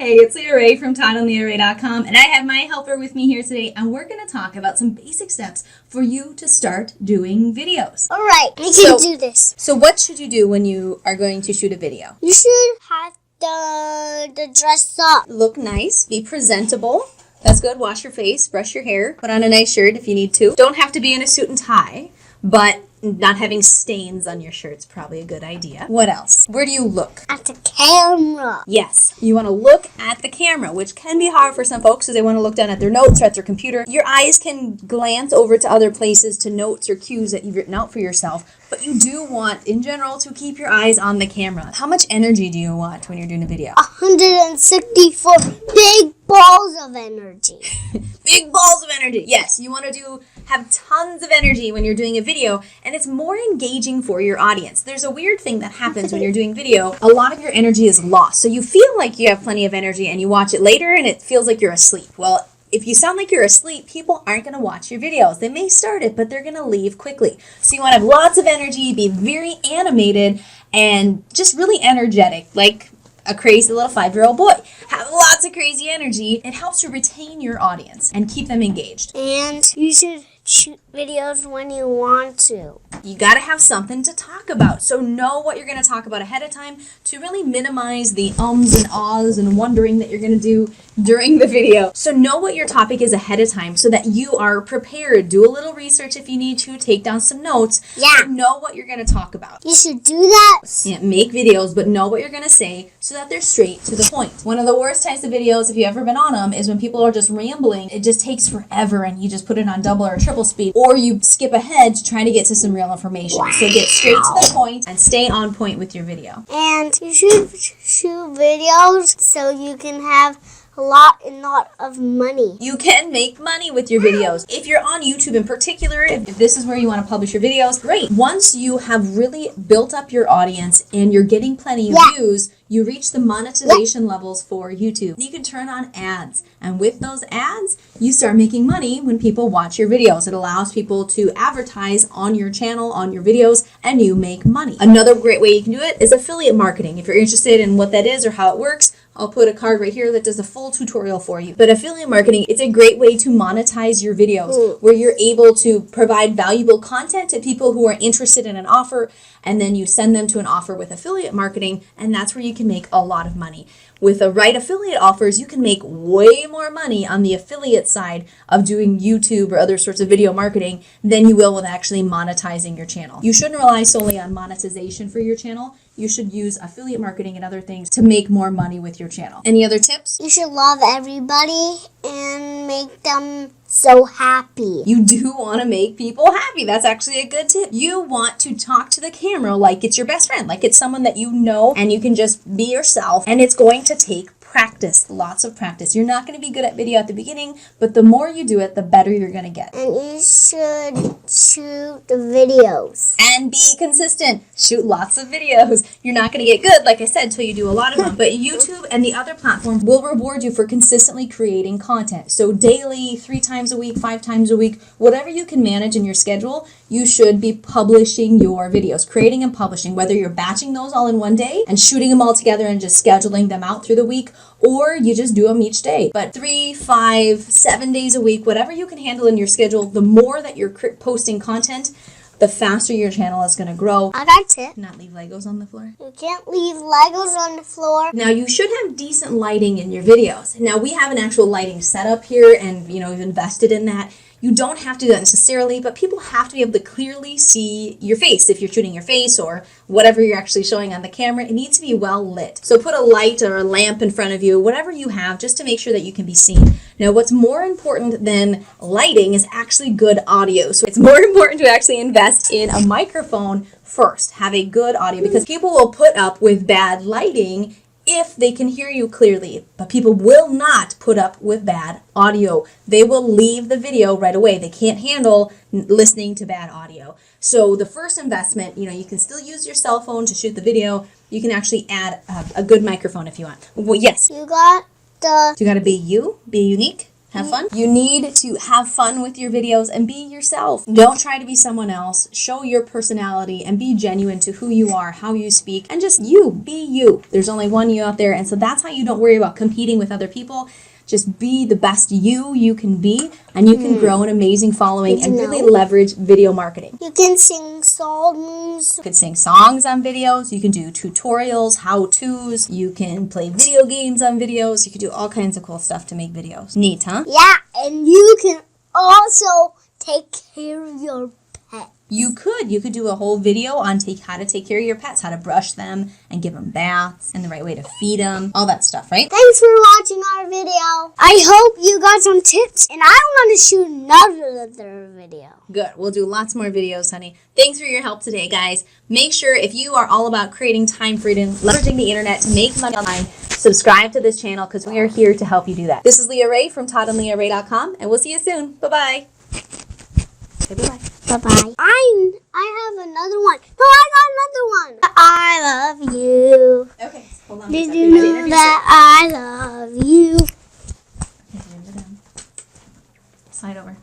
Hey, it's Leah Ray from TaughtonLeahRay.com, and I have my helper with me here today, and we're going to talk about some basic steps for you to start doing videos. All right, we can do this. So what should you do when you are going to shoot a video? You should have the dress up. Look nice, be presentable. That's good. Wash your face, brush your hair, put on a nice shirt if you need to. Don't have to be in a suit and tie, but not having stains on your shirt's probably a good idea. What else? Where do you look? At the camera. Yes, you want to look at the camera, which can be hard for some folks because they want to look down at their notes or at their computer. Your eyes can glance over to other places to notes or cues that you've written out for yourself, but you do want, in general, to keep your eyes on the camera. How much energy do you want when you're doing a video? 164 big balls of energy. Big balls of energy. Yes, you want to have tons of energy when you're doing a video, and it's more engaging for your audience. There's a weird thing that happens when you're doing video. A lot of your energy is lost. So you feel like you have plenty of energy and you watch it later and it feels like you're asleep. Well, if you sound like you're asleep, people aren't going to watch your videos. They may start it, but they're going to leave quickly. So you want to have lots of energy, be very animated, and just really energetic, like a crazy little 5-year-old boy. Have lots of crazy energy. It helps to retain your audience and keep them engaged. And you should shoot videos when you want to. You got to have something to talk about. So know what you're going to talk about ahead of time to really minimize the ums and ahs and wondering that you're going to do during the video. So know what your topic is ahead of time so that you are prepared. Do a little research if you need to. Take down some notes. Yeah. Know what you're going to talk about. You should do that. Yeah, make videos, but know what you're going to say so that they're straight to the point. One of the worst types of videos, if you've ever been on them, is when people are just rambling. It just takes forever and you just put it on double or triple speed, or you skip ahead to try to get to some real information. Wow. So get straight to the point and stay on point with your video. And you should shoot videos so you can have a lot of money. You can make money with your videos. If you're on YouTube in particular, if this is where you want to publish your videos, great. Once you have really built up your audience and you're getting plenty of views, you reach the monetization levels for YouTube. You can turn on ads, and with those ads, you start making money when people watch your videos. It allows people to advertise on your channel, on your videos, and you make money. Another great way you can do it is affiliate marketing. If you're interested in what that is or how it works, I'll put a card right here that does a full tutorial for you. But affiliate marketing, it's a great way to monetize your videos where you're able to provide valuable content to people who are interested in an offer, and then you send them to an offer with affiliate marketing, and that's where you can make a lot of money. With the right affiliate offers, you can make way more money on the affiliate side of doing YouTube or other sorts of video marketing than you will with actually monetizing your channel. You shouldn't rely solely on monetization for your channel. You should use affiliate marketing and other things to make more money with your channel. Any other tips? You should love everybody and make them so happy. You do want to make people happy. That's actually a good tip. You want to talk to the camera like it's your best friend, like it's someone that you know and you can just be yourself, and it's going to take practice, lots of practice. You're not going to be good at video at the beginning, but the more you do it, the better you're going to get. And you should shoot the videos. And be consistent. Shoot lots of videos. You're not going to get good, like I said, until you do a lot of them. But YouTube and the other platforms will reward you for consistently creating content. So daily, 3 times a week, 5 times a week, whatever you can manage in your schedule, you should be publishing your videos, creating and publishing, whether you're batching those all in one day and shooting them all together and just scheduling them out through the week, or you just do them each day. But 3, 5, 7 days a week, whatever you can handle in your schedule, the more that you're posting content, the faster your channel is going to grow. That's it. Not leave Legos on the floor. You can't leave Legos on the floor. Now, you should have decent lighting in your videos. Now, we have an actual lighting setup here, and we've invested in that. You don't have to do that necessarily, but people have to be able to clearly see your face. If you're shooting your face or whatever you're actually showing on the camera, it needs to be well lit. So put a light or a lamp in front of you, whatever you have, just to make sure that you can be seen. Now, what's more important than lighting is actually good audio. So it's more important to actually invest in a microphone first. Have a good audio, because people will put up with bad lighting if they can hear you clearly, but people will not put up with bad audio. They will leave the video right away. They can't handle listening to bad audio. So the first investment, you can still use your cell phone to shoot the video. You can actually add a good microphone if you want. Well, yes. You got You got to be you, be unique, Have fun. You need to have fun with your videos and be yourself. Don't try to be someone else. Show your personality and be genuine to who you are, how you speak, and just be you. There's only one you out there, and so that's how you don't worry about competing with other people. Just be the best you can be, and you can grow an amazing following and really leverage video marketing. You can sing songs. You can sing songs on videos. You can do tutorials, how-tos. You can play video games on videos. You can do all kinds of cool stuff to make videos. Neat, huh? Yeah, and you can also take care of your pet. You could do a whole video on how to take care of your pets, how to brush them and give them baths and the right way to feed them, all that stuff, right? Thanks for watching our video. I hope you got some tips, and I want to shoot another video. Good. We'll do lots more videos, honey. Thanks for your help today, guys. Make sure if you are all about creating time freedom, leveraging the internet to make money online, subscribe to this channel because we are here to help you do that. This is Leah Ray from ToddandLeahRay.com, and we'll see you soon. Bye-bye. Okay, bye-bye. Bye-bye. I have another one. No, I got another one. I love you. Okay, hold on. Did you know that I love you? Slide over.